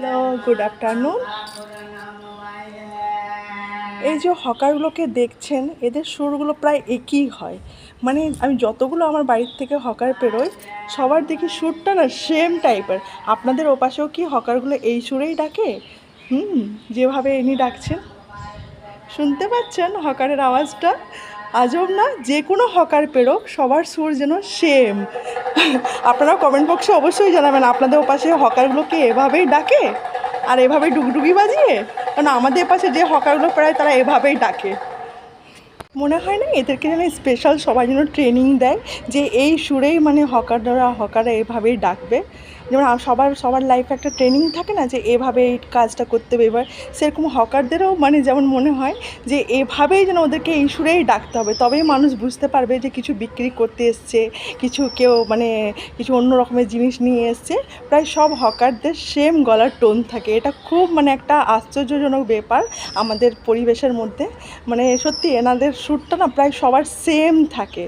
Hello, good afternoon. এই যে হকারগুলোকে দেখছেন, এদের সুরগুলো প্রায় একই হয়। মানে আমি যতগুলো আমার বাড়ির থেকে হকার পেরোই, সবার দেখি সুরটা না সেম টাইপের। আপনাদের ওপাশেও কি হকারগুলো এই সুরেই ডাকে? যেভাবে ইনি ডাকছেন, শুনতে পাচ্ছেন হকারের আওয়াজটা? আজব না? যে কোনো হকার পেরোক সবার সুর যেন সেম। আপনারা কমেন্ট বক্সে অবশ্যই জানাবেন আপনাদের ওপাশে হকারগুলোকে এভাবেই ডাকে আর এভাবেই ডুগডুগি বাজিয়ে, কারণ আমাদের পাশে যে হকারগুলো প্রায় তারা এভাবেই ডাকে। মনে হয় না এদেরকে যেন স্পেশাল সবাই যেন ট্রেনিং দেয় যে এই সুরেই মানে হকাররা এভাবেই ডাকবে। যেমন সবার লাইফে একটা ট্রেনিং থাকে না যে এভাবে এই কাজটা করতে হবে, এবার সেরকম হকারদেরও মানে যেমন মনে হয় যে এভাবেই যেন ওদেরকে এই সুরেই ডাকতে হবে, তবেই মানুষ বুঝতে পারবে যে কিছু বিক্রি করতে এসছে, কেউ মানে কিছু অন্য রকমের জিনিস নিয়ে এসছে। প্রায় সব হকারদের সেম গলার টোন থাকে, এটা খুব মানে একটা আশ্চর্যজনক ব্যাপার আমাদের পরিবেশের মধ্যে। মানে সত্যি এনাদের সুরটা না প্রায় সবার সেম থাকে।